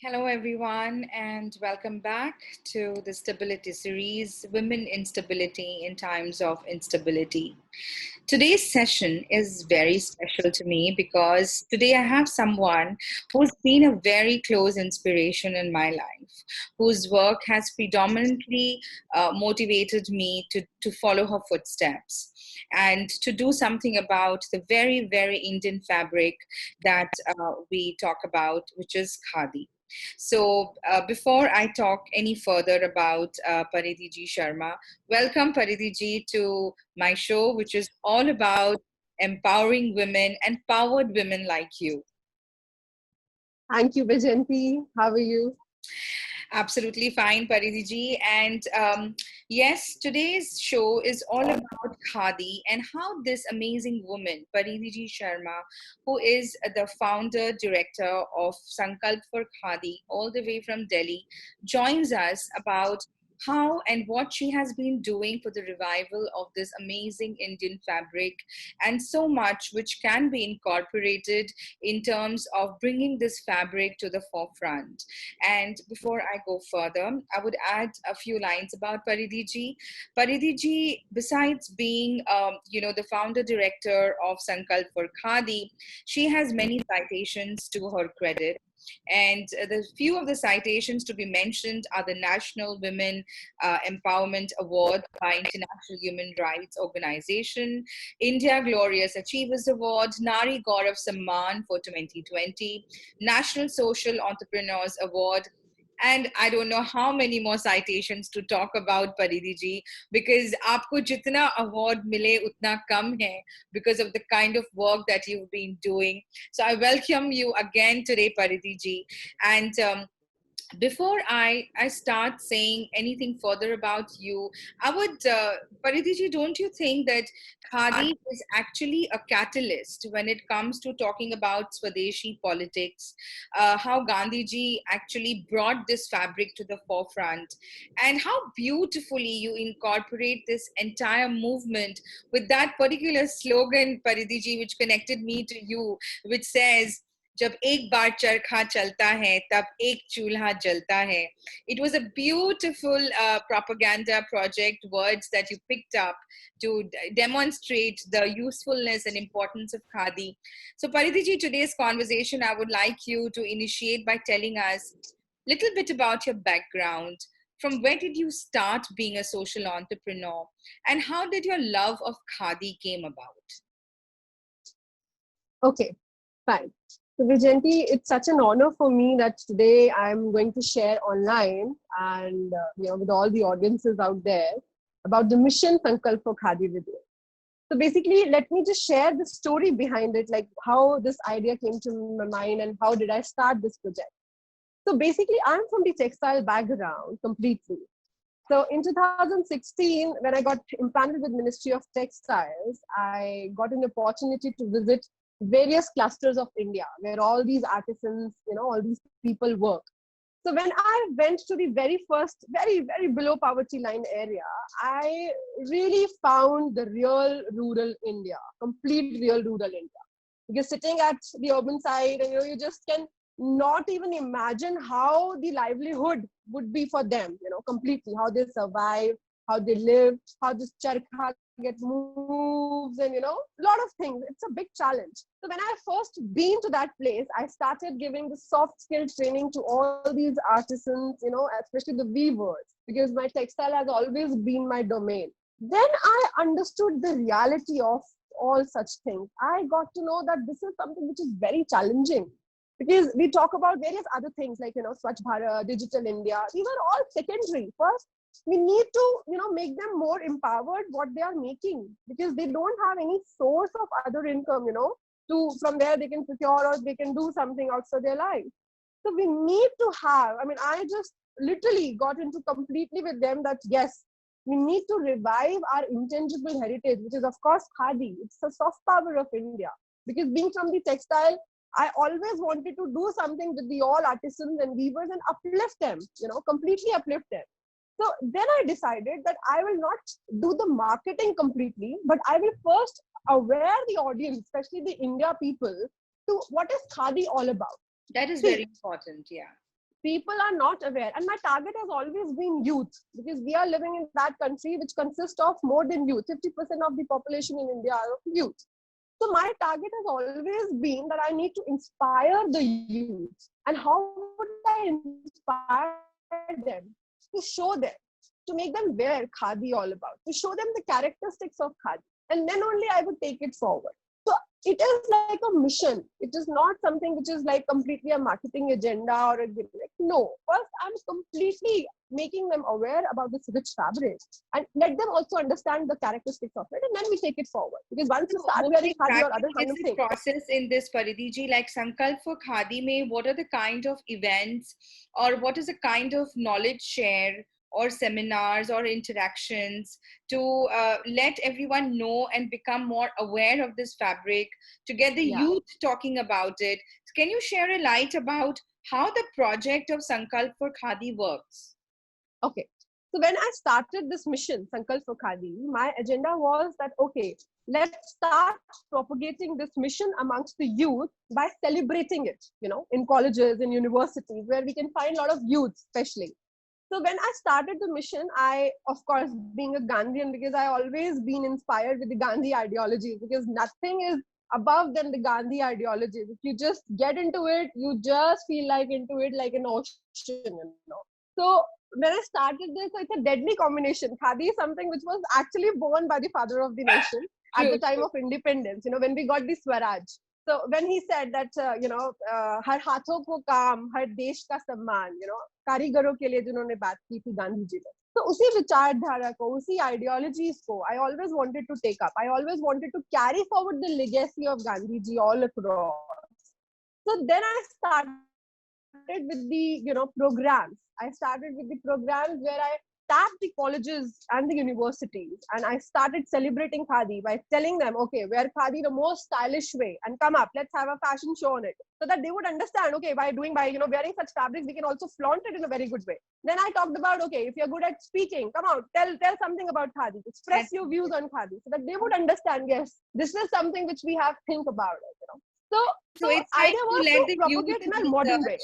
Hello, everyone, and welcome back to the Stability series Women in Stability in Times of Instability. Today's session is very special to me because today I have someone who's been a very close inspiration in my life, whose work has predominantly motivated me to follow her footsteps and to do something about the very, very Indian fabric that we talk about, which is khadi. So, before I talk any further about Paridhi G. Sharma, welcome Paridhi Ji to my show, which is all about empowering women and powered women like you. Thank you, Vijanti. How are you? Absolutely fine, Paridhi Ji. And yes, today's show is all about Khadi and how this amazing woman, Paridhi Ji Sharma, who is the founder director of Sankalp for Khadi, all the way from Delhi, joins us about how and what she has been doing for the revival of this amazing Indian fabric, and so much which can be incorporated in terms of bringing this fabric to the forefront. And before I go further, I would add a few lines about Paridhi Ji. Paridhi Ji, besides being, the founder director of Sankalp for Khadi, she has many citations to her credit. And the few of the citations to be mentioned are the National Women Empowerment Award by International Human Rights Organization, India Glorious Achievers Award, Nari Gaurav Samman for 2020, National Social Entrepreneurs Award, and I don't know how many more citations to talk about Paridhi ji, because आपको जितना award मिले उतना कम है because of the kind of work that you've been doing. So I welcome you again today, Paridhi ji, and before I start saying anything further about you, I would, Paridhi ji, don't you think that Khadi is actually a catalyst when it comes to talking about Swadeshi politics? How Gandhi ji actually brought this fabric to the forefront, and how beautifully you incorporate this entire movement with that particular slogan, Paridhi ji, which connected me to you, which says, जब एक बार चरखा चलता है तब एक चूल्हा जलता है. It was a beautiful propaganda project, words that you picked up to demonstrate the usefulness and importance of khadi. So Paridhi ji, today's conversation I would like you to initiate by telling us a little bit about your background. From where did you start being a social entrepreneur, and how did your love of khadi came about? Okay, fine. So, Vijanti, it's such an honor for me that today I'm going to share online and with all the audiences out there about the mission Sankalp for Khadi with you. So basically, let me just share the story behind it, like how this idea came to my mind and how did I start this project. So basically, I'm from the textile background completely. So in 2016, when I got implanted with Ministry of Textiles, I got an opportunity to visit various clusters of India where all these artisans, all these people work. So when I went to the very first, very, very below poverty line area, I really found the real rural India, complete real rural India. Because sitting at the urban side, and you just can not even imagine how the livelihood would be for them, completely how they survive, how they live, how this charkha get moves, and a lot of things. It's a big challenge. So when I first been to that place, I started giving the soft skill training to all these artisans, especially the weavers, because my textile has always been my domain. Then I understood the reality of all such things. I got to know that this is something which is very challenging, because we talk about various other things like Swachh Bharat, Digital India. These are all secondary. First, we need to make them more empowered what they are making, because they don't have any source of other income, to from where they can procure or they can do something outside their life. So we need to have. I mean, I just literally got into completely with them that yes, we need to revive our intangible heritage, which is of course khadi. It's the soft power of India. Because being from the textile, I always wanted to do something with the all artisans and weavers and uplift them, completely uplift them. So then I decided that I will not do the marketing completely, but I will first aware the audience, especially the India people, to what is khadi all about. That is See, very important, yeah. people are not aware. And my target has always been youth, because we are living in that country which consists of more than youth. 50% of the population in India are of youth. So my target has always been that I need to inspire the youth. And how would I inspire them? To show them, to make them aware Khadi all about, to show them the characteristics of Khadi. And then only I would take it forward. So it is like a mission. It is not something which is like completely a marketing agenda or a gimmick. No, first I'm completely making them aware about this rich fabric and let them also understand the characteristics of it, and then we take it forward. Because once you start wearing khadi or other kind of thing. Process in this, Paridhi ji, like Sankalp for Khadi mein, what are the kind of events or what is the kind of knowledge share or seminars or interactions to let everyone know and become more aware of this fabric, to get the youth talking about it? Can you share a light about how the project of Sankalp for Khadi works? Okay. So when I started this mission, Sankalp for Khadi, my agenda was that, okay, let's start propagating this mission amongst the youth by celebrating it, in colleges, in universities, where we can find a lot of youth, especially. So when I started the mission, I, of course, being a Gandhian, because I always been inspired with the Gandhi ideology, because nothing is above than the Gandhi ideology. If you just get into it, you just feel like into it like an ocean, So when I started this, it's a deadly combination. Khadi is something which was actually born by the father of the nation at the time of independence, when we got the Swaraj. So when he said that, हर हाथों को काम, हर देश का सम्मान, कारीगरों के लिए जिन्होंने बात की थी गांधी जी ने. So उसी विचारधारा को, उसी ideologies को, I always wanted to take up. I always wanted to carry forward the legacy of Gandhi ji all across. So then I started with the, programs. I started with the programs where I tapped the colleges and the universities, and I started celebrating Khadi by telling them, okay, wear Khadi the most stylish way, and come up, let's have a fashion show on it, so that they would understand, okay, by wearing such fabrics, we can also flaunt it in a very good way. Then I talked about, okay, if you're good at speaking, come out, tell something about Khadi, express your views on Khadi, so that they would understand, yes, this is something which we have to think about it, So it's idea like was to propagate in a modern way.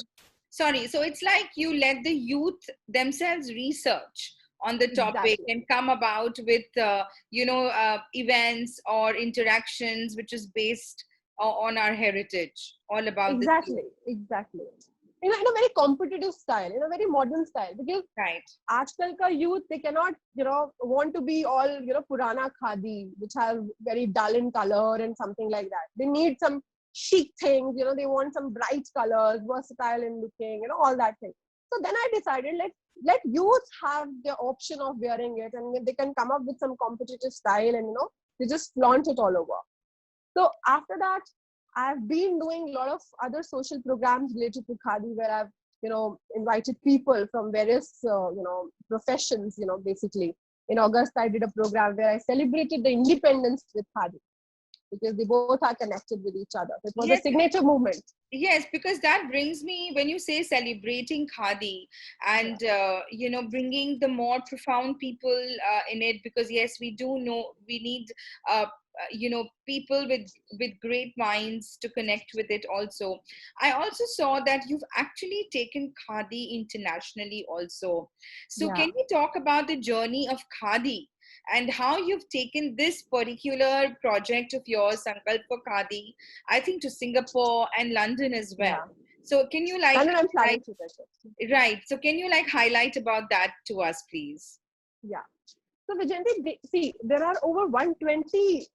Sorry, so it's like you let the youth themselves research on the topic and come about with events or interactions which is based on our heritage, all about exactly in a very competitive style, in a very modern style, because aajkal ka youth, they cannot want to be all purana khadi which has very dull in color and something like that. They need some chic things, they want some bright colors, versatile in looking, all that thing. So then I decided, let youth have the option of wearing it, and they can come up with some competitive style, and they just flaunt it all over. So after that, I've been doing a lot of other social programs related to Khadi, where I've invited people from various professions, basically. In August, I did a program where I celebrated the independence with Khadi, because they both are connected with each other. It was a signature movement. Yes, because that brings me, when you say celebrating Khadi and, bringing the more profound people in it, because yes, we do know we need, people with great minds to connect with it also. I also saw that you've actually taken Khadi internationally also. So can you talk about the journey of Khadi and how you've taken this particular project of yours, Sankalp for Khadi, I think to Singapore and London as well. So can you London, I'm planning to right. So can you highlight about that to us, please? Yeah. So Vijayanti, see, there are over 120,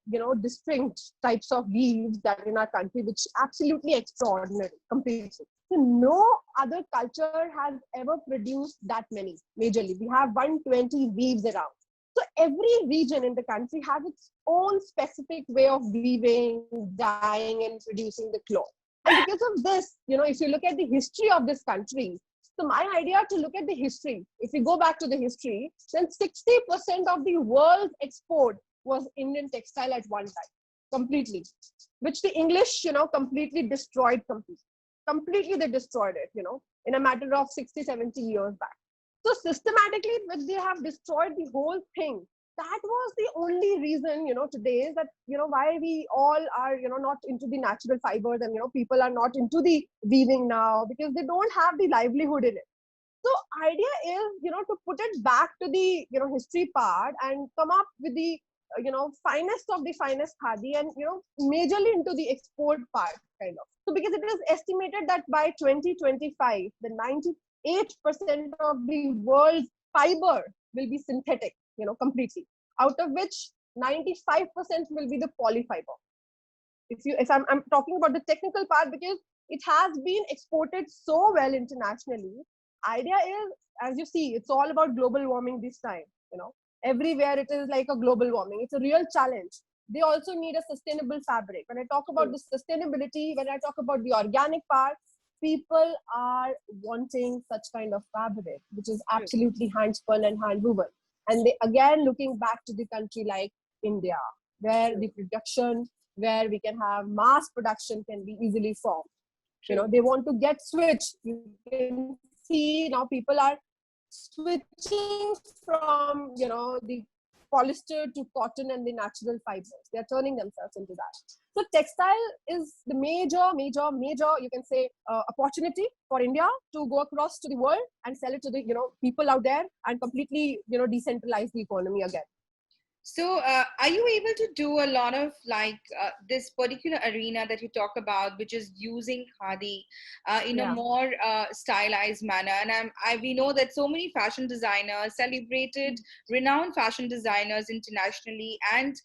distinct types of weaves that in our country, which absolutely extraordinary, completely. So no other culture has ever produced that many, majorly. We have 120 weaves around. So every region in the country has its own specific way of weaving, dyeing, and producing the cloth. And because of this, if you look at the history of this country, so my idea to look at the history, if we go back to the history, then 60% of the world's export was Indian textile at one time, completely, which the English, completely destroyed completely they destroyed it, in a matter of 60, 70 years back. So systematically, they have destroyed the whole thing. that was the only reason, today is that, why we all are, not into the natural fibers, and, people are not into the weaving now because they don't have the livelihood in it. So idea is, to put it back to the, history part and come up with the, finest of the finest khadi, and, majorly into the export part kind of. So because it is estimated that by 2025, the 98% of the world's fiber will be synthetic, completely, out of which 95% will be the polyfiber. If I'm talking about the technical part, because it has been exported so well internationally. Idea is, as you see, it's all about global warming this time. Everywhere it is like a global warming. It's a real challenge. They also need a sustainable fabric. When I talk about the sustainability, when I talk about the organic part, people are wanting such kind of fabric, which is absolutely hand spun and hand woven. And they again looking back to the country like India, where the production, where we can have mass production can be easily formed. They want to get switched. You can see now people are switching from, the polyester to cotton and the natural fibers. They are turning themselves into that. So textile is the major, you can say, opportunity for India to go across to the world and sell it to the, people out there, and completely, decentralize the economy again. So, are you able to do a lot of this particular arena that you talk about, which is using khadi in a more stylized manner? And we know that so many fashion designers, celebrated, renowned fashion designers internationally and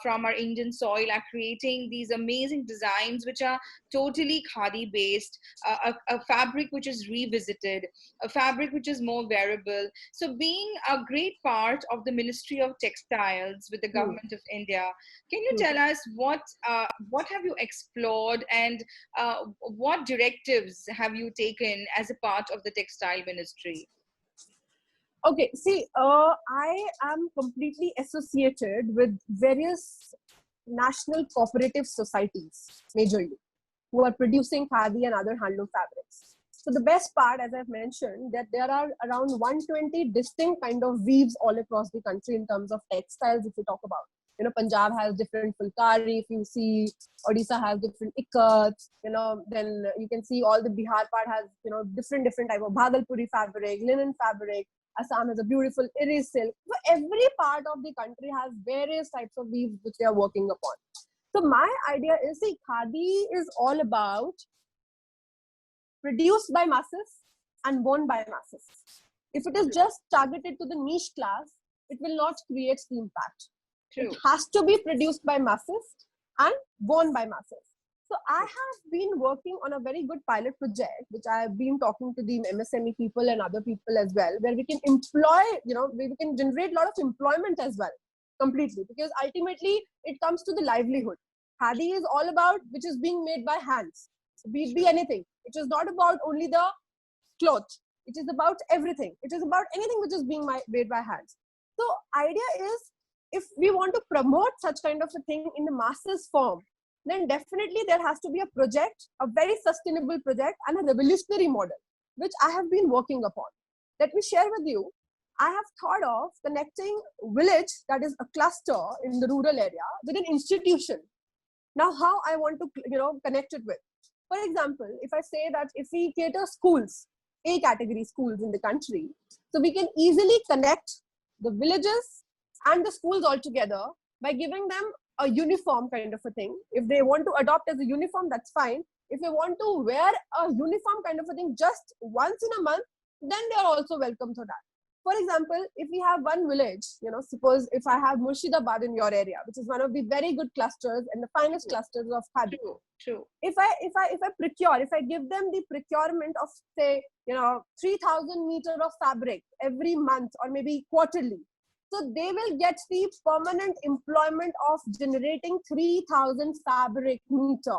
from our Indian soil, are creating these amazing designs which are totally khadi based, a fabric which is revisited, a fabric which is more wearable. So, being a great part of the Ministry of Textiles with the government of India, can you tell us what have you explored, and what directives have you taken as a part of the textile ministry? Okay, see, I am completely associated with various national cooperative societies, majorly, who are producing khadi and other handloom fabrics. So the best part, as I've mentioned, that there are around 120 distinct kind of weaves all across the country in terms of textiles. If you talk about, Punjab has different fulkari. If you see, Odisha has different ikats. Then you can see all the Bihar part has, different type of Bhagalpuri fabric, linen fabric. Assam has a beautiful iris silk. So every part of the country has various types of weaves which they are working upon. So my idea is, see, khadi is all about produced by masses and worn by masses. If it is just targeted to the niche class, it will not create the impact. True. It has to be produced by masses and worn by masses. So I have been working on a very good pilot project, which I have been talking to the MSME people and other people as well, where we can employ, we can generate a lot of employment as well, completely, because ultimately it comes to the livelihood. Khadi is all about which is being made by hands. Be it be anything. It is not about only the cloth. It is about everything. It is about anything which is being made by hands. So idea is, if we want to promote such kind of a thing in the masses form, then definitely there has to be a project, a very sustainable project and a revolutionary model, which I have been working upon. Let me share with you. I have thought of connecting village, that is a cluster in the rural area, with an institution. Now, how I want to, connect it with. For example, if I say that if we cater schools, A category schools in the country, so we can easily connect the villages and the schools all together by giving them a uniform kind of a thing. If they want to adopt as a uniform, that's fine. If they want to wear a uniform kind of a thing just once in a month, then they are also welcome to that. For example, if we have one village, suppose if I have Murshidabad in your area, which is one of the very good clusters and the finest clusters of khadi. True. If I give them the procurement of, say, 3,000 meters of fabric every month or maybe quarterly, so they will get the permanent employment of generating 3,000 fabric meter,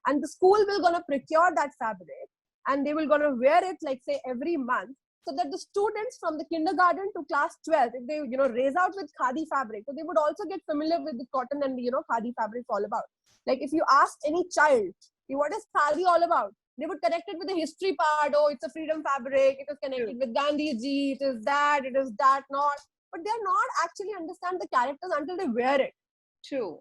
and the school will gonna procure that fabric and they will gonna wear it, like, say, every month, so that the students from the kindergarten to class 12, if they, raise out with khadi fabric, so they would also get familiar with the cotton and the, khadi fabric all about. Like, if you ask any child, what is khadi all about? They would connect it with the history part. Oh, it's a freedom fabric. It is connected with Gandhi ji. It is that, not. but they're not actually understand the characters until they wear it. True.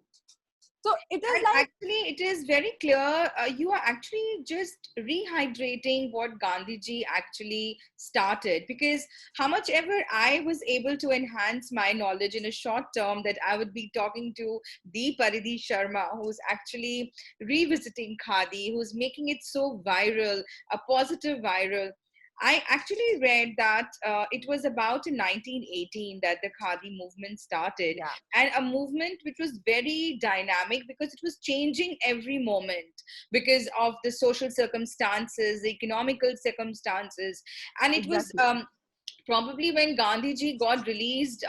So it is And like, actually, it is very clear. You are actually just rehydrating what Gandhiji actually started. Because how much ever I was able to enhance my knowledge in a short term, that I would be talking to the Paridhi Sharma, who's actually revisiting Khadi, who's making it so viral, a positive viral. I actually read that it was about in 1918 that the Khadi movement started, yeah, and a movement which was very dynamic because it was changing every moment because of the social circumstances, the economical circumstances. And it was exactly. probably when Gandhiji got released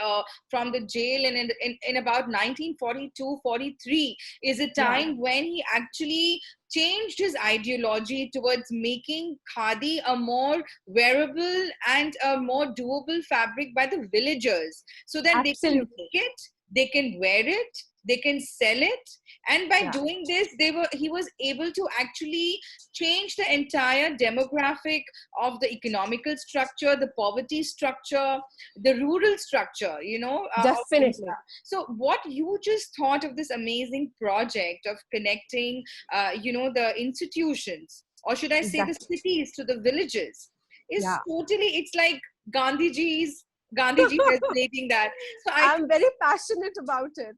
from the jail in about 1942-43 is a Yeah, time when he actually changed his ideology towards making khadi a more wearable and a more doable fabric by the villagers, so that they can absolutely. make it, they can wear it, they can sell it. And by Yeah, doing this, he was able to actually change the entire demographic of the economical structure, the poverty structure, the rural structure, of definitely. India. So, what you just thought of this amazing project of connecting, the institutions, or should I say the Exactly. cities to the villages, is Yeah. totally, it's like Gandhiji resonating that. So, I I'm very passionate about it.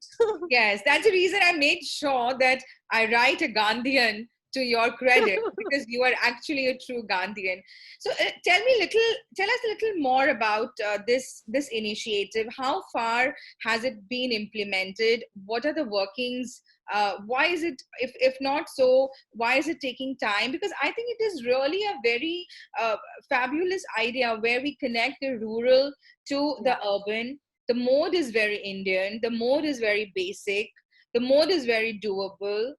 Yes, that's the reason I made sure that I write a Gandhian to your credit, because you are actually a true Gandhian. So tell us a little more about this initiative. How far has it been implemented? What are the workings? Why is it, if not so, why is it taking time? Because I think it is really a very fabulous idea where we connect the rural to Yeah. the urban. The mode is very Indian, the mode is very basic, the mode is very doable.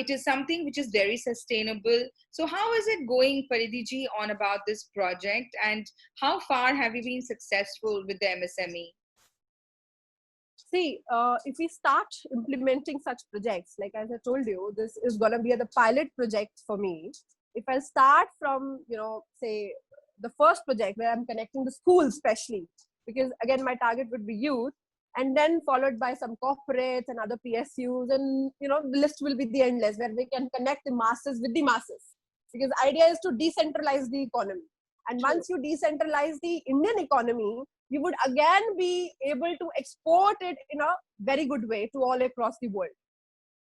It is something which is very sustainable. So, how is it going, Paridhi, on about this project, and how far have you been successful with the MSME? See, if we start implementing such projects, like as I told you, this is going to be the pilot project for me. If I start from, say the first project where I'm connecting the schools, especially because again, my target would be youth, and then followed by some corporates and other PSUs, and the list will be the endless where we can connect the masses with the masses. Because idea is to decentralize the economy, and True. once you decentralize the Indian economy, you would again be able to export it in a very good way to all across the world.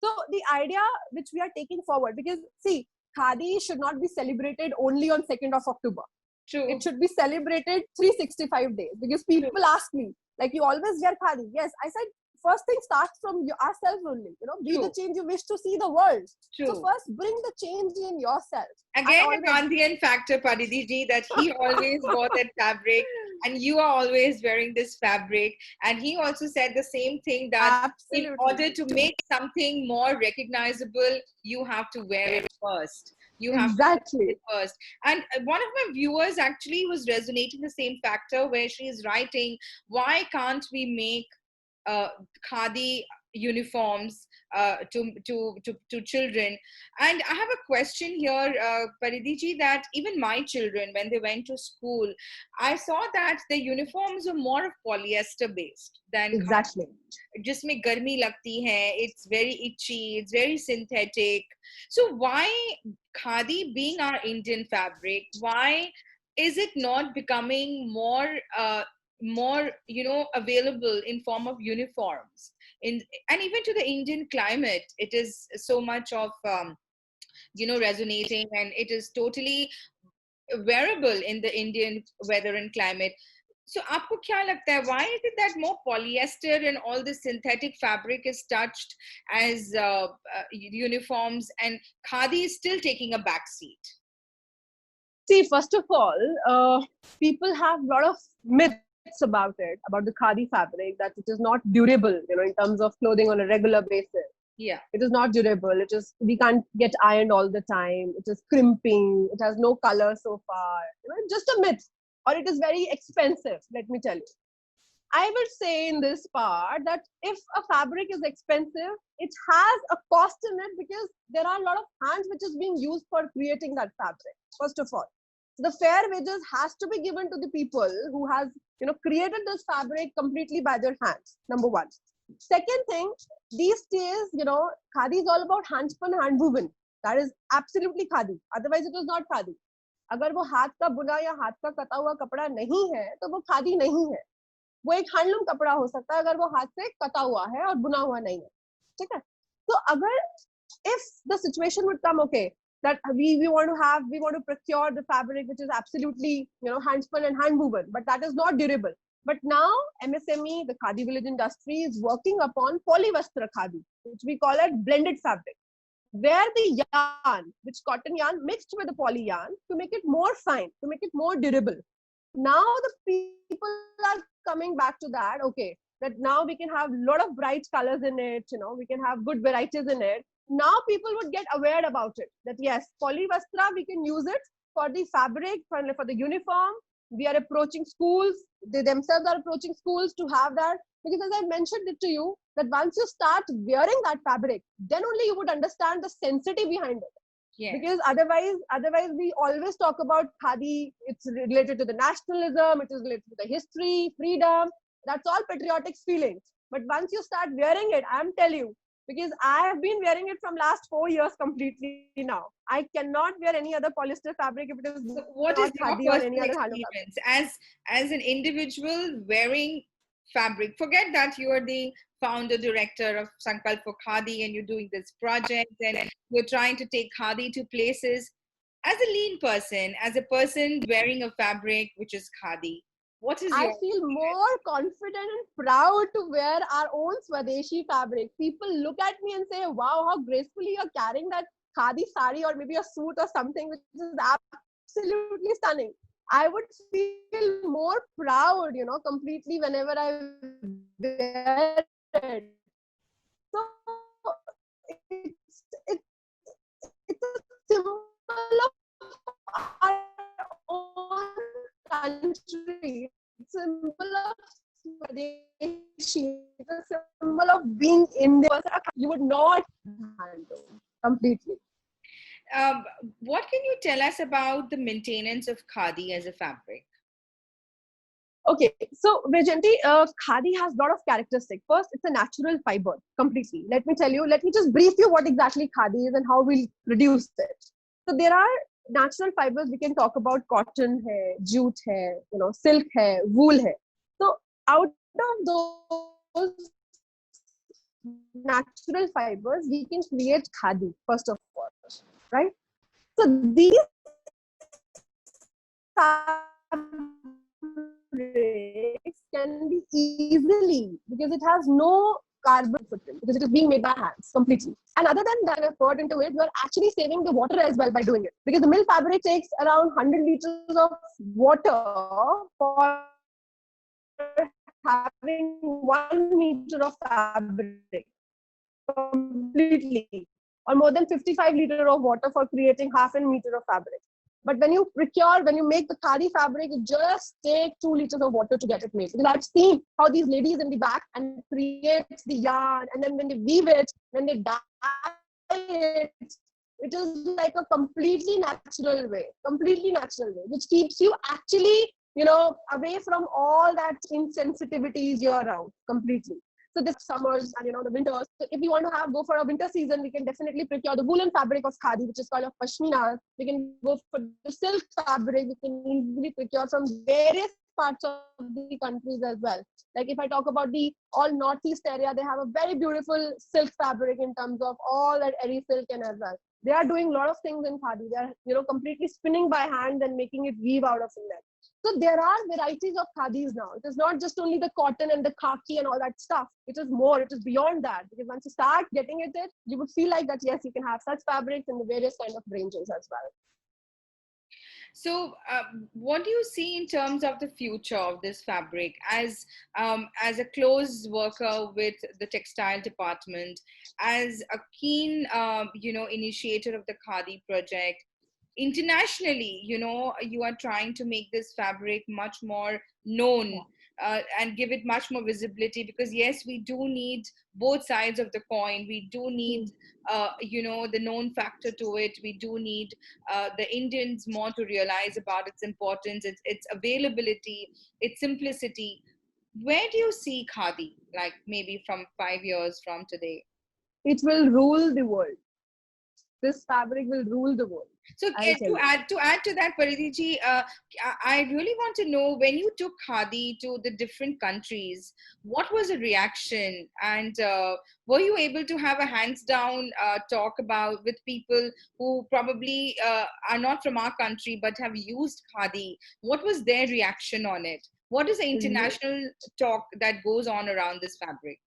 So the idea which we are taking forward, because see, Khadi should not be celebrated only on 2nd of October. It True. should be celebrated 365 days, because True. people ask me, like, you always wear khadi. Yes, I said, first thing starts from ourselves only. Be the True. change you wish to see the world. So True. first bring the change in yourself. I Again, a always Gandhian factor, Paridhi, that he always wore that fabric, and you are always wearing this fabric. And he also said the same thing, that in absolutely. order to make something more recognizable, you have to wear it first. You have to wear Exactly. it first. And one of my viewers actually was resonating the same factor, where she is writing, why can't we make uh, khadi uniforms to children? And I have a question here, Paridhi, that even my children, when they went to school, I saw that the uniforms were more of polyester based than khadi. Exactly. जिसमें गर्मी लगती है, it's very itchy, it's very synthetic. So why khadi, being our Indian fabric, why is it not becoming more available in form of uniforms? And even to the Indian climate, it is so much of resonating, and it is totally wearable in the Indian weather and climate. So आपको क्या लगता है, why is it that more polyester and all this synthetic fabric is touched as uniforms, and khadi is still taking a back seat? See, first of all, people have a lot of myths about it, about the khadi fabric, that it is not durable, in terms of clothing on a regular basis. Yeah. It is not durable. It is, we can't get ironed all the time. It is crimping. It has no color so far. Just a myth. Or it is very expensive. Let me tell you. I would say in this part that if a fabric is expensive, it has a cost in it, because there are a lot of hands which is being used for creating that fabric. First of all, So the fair wages has to be given to the people who has, created this fabric completely by their hands. Number one. Second thing, these days, khadi is all about hand spun, hand woven. That is absolutely khadi. Otherwise, it is not khadi. अगर वो हाथ का बुना या हाथ का कटा हुआ कपड़ा नहीं है तो वो खादी नहीं है. वो एक हैंडलूम कपड़ा हो सकता है अगर वो हाथ से कटा हुआ है और बुना हुआ नहीं है. ठीक है. तो अगर if the situation would come, okay, that we want to procure the fabric which is absolutely hand spun and hand woven, but that is not durable. But now MSME, the Khadi village industry, is working upon polyvastra khadi, which we call it blended fabric, where the yarn, which cotton yarn mixed with the poly yarn to make it more fine, to make it more durable. Now the people are coming back to that, okay, that now we can have a lot of bright colors in it, we can have good varieties in it. Now people would get aware about it, that yes, polyvastra, we can use it for the fabric, for the uniform. We are approaching schools, they themselves are approaching schools to have that. Because as I mentioned it to you, that once you start wearing that fabric, then only you would understand the sensitivity behind it. Yes. Because otherwise we always talk about khadi, it's related to the nationalism, it is related to the history, freedom, that's all patriotic feelings. But once you start wearing it, I'm telling you, because I have been wearing it from last 4 years completely now. I cannot wear any other polyester fabric if it is so what is your personal experience as an individual wearing fabric? Forget that you are the founder director of Sankalp for Khadi and you're doing this project and you're trying to take khadi to places. As a lean person, as a person wearing a fabric which is khadi, what is your I feel more confident and proud to wear our own Swadeshi fabric. People look at me and say, wow, how gracefully you're carrying that khadi sari or maybe a suit or something, which is absolutely stunning. I would feel more proud, completely whenever I wear it. So it's a symbol of our own country. It's a symbol of Swadeshi. It's a symbol of being Indian. You would not handle completely. What can you tell us about the maintenance of khadi as a fabric? Okay, so Vaijayanti, khadi has a lot of characteristics. First, it's a natural fiber completely. Let me just brief you what exactly khadi is and how we'll produce it. So there are natural fibers. We can talk about cotton hai, jute hai, silk hai, wool hai. So out of those natural fibers, we can create khadi first of all, right? So these can be easily, because it has no carbon footprint, because it is being made by hands completely. And other than that effort into it, you are actually saving the water as well by doing it, because the mill fabric takes around 100 liters of water for having 1 meter of fabric completely, or more than 55 liters of water for creating half a meter of fabric. But when you make the khadi fabric, you just take 2 liters of water to get it made. Because I've seen how these ladies in the back and create the yarn, and then when they weave it, when they dye it, it is like a completely natural way, which keeps you actually, away from all that insensitivities year round completely. So this summers and the winters. So if we want to go for a winter season, we can definitely procure the woolen fabric of khadi, which is called a pashmina. We can go for the silk fabric. We can easily procure from various parts of the countries as well. Like if I talk about the all northeast area, they have a very beautiful silk fabric in terms of all that eri silk and as well. They are doing a lot of things in khadi. They are completely spinning by hand and making it weave out of it. So there are varieties of khadis now. It is not just only the cotton and the khaki and all that stuff. It is more, it is beyond that. Because once you start getting it, you would feel like that, yes, you can have such fabrics in the various kind of ranges as well. So what do you see in terms of the future of this fabric as a close worker with the textile department, as a keen, initiator of the Khadi project? Internationally, you are trying to make this fabric much more known and give it much more visibility, because yes, we do need both sides of the coin. We do need the known factor to it. We do need the Indians more to realize about its importance, its availability, its simplicity. Where do you see khadi, like maybe from 5 years from today? It will rule the world. This fabric will rule the world. So I'll tell you. to add to that, Paridhi ji, I really want to know, when you took khadi to the different countries, what was the reaction, and were you able to have a hands down talk about with people who probably are not from our country but have used khadi? What was their reaction on it? What is the international talk that goes on around this fabric?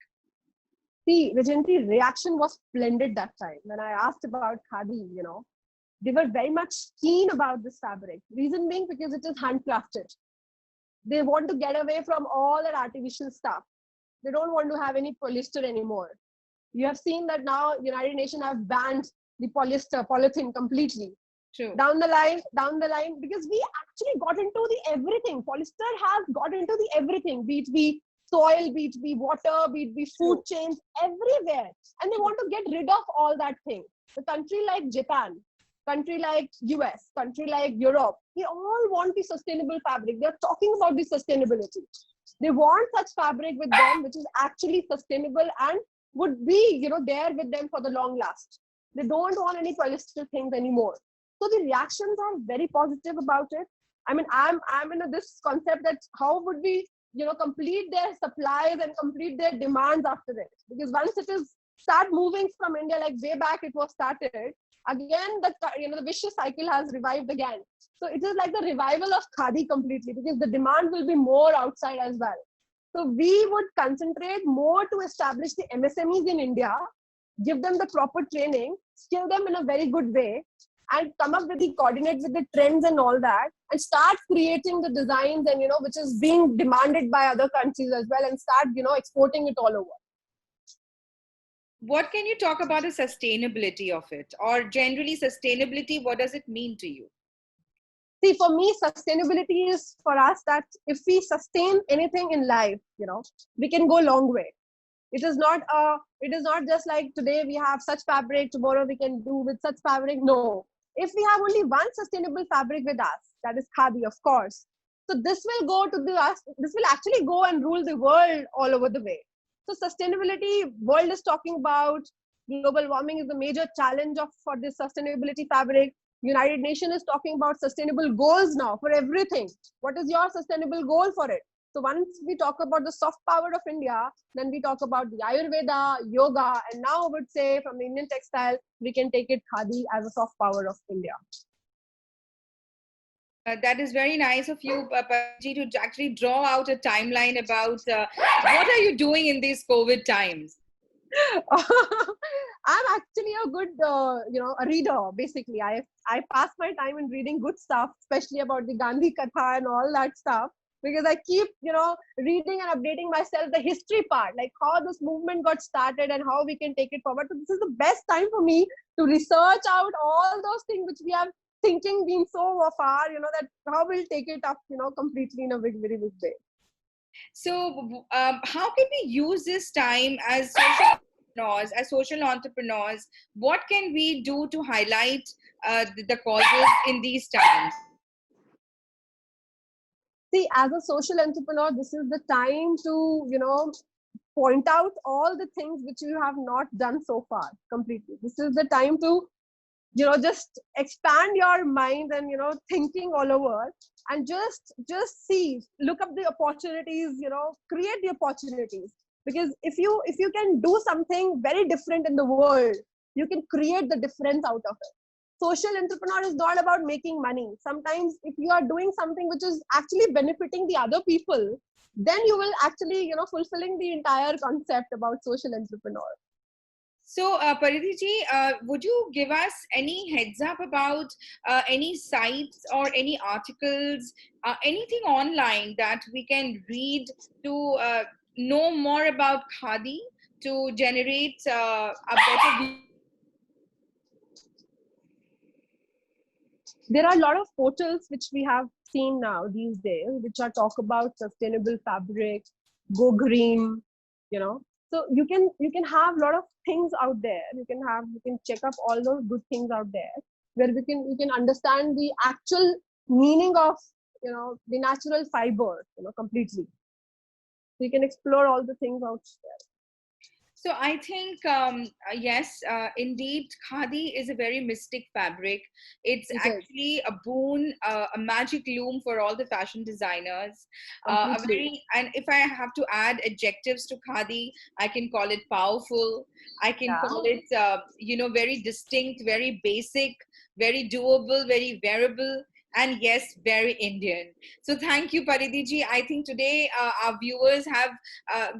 See, Vijayanti, reaction was splendid that time when I asked about khadi. They were very much keen about this fabric. Reason being because it is handcrafted. They want to get away from all that artificial stuff. They don't want to have any polyester anymore. You have seen that now United Nations have banned the polythene completely. True. Down the line, because we actually got into the everything. Polyester has got into the everything, be it be soil, be it be water, be it be food chains, everywhere. And they want to get rid of all that thing. A country like Japan, country like US, country like Europe, they all want the sustainable fabric. They're talking about the sustainability. They want such fabric with them, which is actually sustainable and would be, there with them for the long last. They don't want any polyester things anymore. So the reactions are very positive about it. I mean, I'm in this concept that how would we, complete their supplies and complete their demands after it? Because once it is start moving from India, like way back it was started, again the vicious cycle has revived again. So it is like the revival of khadi completely, because the demand will be more outside as well. So we would concentrate more to establish the MSMEs in India, give them the proper training, skill them in a very good way, and come up with the coordinates with the trends and all that, and start creating the designs and which is being demanded by other countries as well, and start exporting it all over. What can you talk about the sustainability of it, or generally sustainability? What does it mean to you? See, for me, sustainability is for us that if we sustain anything in life, we can go a long way. It is not just like today we have such fabric, tomorrow we can do with such fabric. No. If we have only one sustainable fabric with us, that is khadi, of course. So this will actually go and rule the world all over the way. So sustainability, world is talking about global warming is a major challenge for this sustainability fabric. United Nations is talking about sustainable goals now for everything. What is your sustainable goal for it? So once we talk about the soft power of India, then we talk about the Ayurveda, yoga, and now I would say from the Indian textile, we can take it khadi as a soft power of India. That is very nice of you, Paji, to actually draw out a timeline about what are you doing in these COVID times? I'm actually a good, a reader. Basically, I pass my time in reading good stuff, especially about the Gandhi Katha and all that stuff, because I keep, reading and updating myself the history part, like how this movement got started and how we can take it forward. So this is the best time for me to research out all those things which we have thinking been so far, that how we'll take it up, completely in a very, very big way. So how can we use this time as social entrepreneurs? What can we do to highlight the causes in these times? See, as a social entrepreneur, this is the time to, point out all the things which you have not done so far completely. This is the time to, just expand your mind and, thinking all over, and just see, look up the opportunities, create the opportunities. Because if you can do something very different in the world, you can create the difference out of it. Social entrepreneur is not about making money. Sometimes if you are doing something which is actually benefiting the other people, then you will actually, fulfilling the entire concept about social entrepreneur. So, Paridhi ji, would you give us any heads up about any sites or any articles, anything online that we can read to know more about khadi, to generate a better view? There are a lot of portals which we have seen now these days, which are talk about sustainable fabric, go green, you know. So you can have a lot of things out there. You can check up all those good things out there where we can understand the actual meaning of the natural fiber completely. So you can explore all the things out there. So I think, yes, indeed, khadi is a very mystic fabric. It's It is actually a boon, a magic loom for all the fashion designers. A completely. very, and if I have to add adjectives to khadi, I can call it powerful. I can Yeah. call it, very distinct, very basic, very doable, very wearable, and yes, very Indian. So thank you, Paridhi ji. I think today our viewers have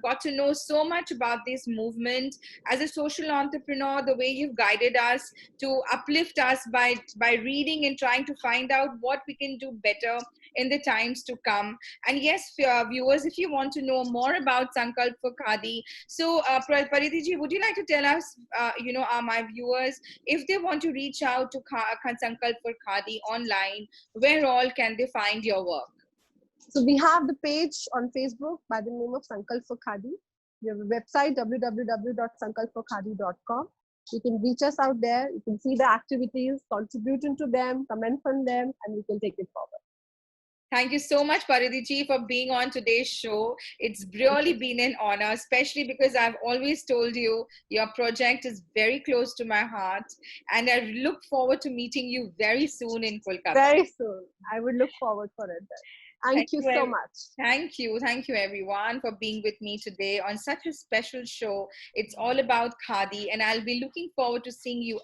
got to know so much about this movement. As a social entrepreneur, the way you've guided us to uplift us by reading and trying to find out what we can do better in the times to come. And yes, viewers, if you want to know more about Sankalp for Khadi, so Paridhi ji, would you like to tell us, my viewers, if they want to reach out to Sankalp for Khadi online, where all can they find your work? So we have the page on Facebook by the name of Sankalp for Khadi. We have a website www.sankalpforkhadi.com. You can reach us out there. You can see the activities, contribute into them, comment on them, and we can take it forward. Thank you so much, Paridhi ji, for being on today's show. It's really been an honor, especially because I've always told you your project is very close to my heart. And I look forward to meeting you very soon in Kolkata. Very soon. I would look forward for it then. Thank you so much. Thank you. Thank you, everyone, for being with me today on such a special show. It's all about Khadi, and I'll be looking forward to seeing you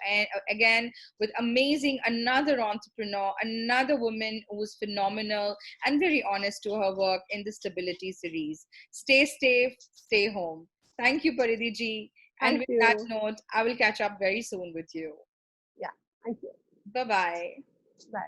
again with amazing another entrepreneur, another woman who's phenomenal and very honest to her work in the Stability series. Stay safe, stay home. Thank you, Paridhi ji. And with that note, I will catch up very soon with you. Yeah, thank you. Bye-bye. Bye.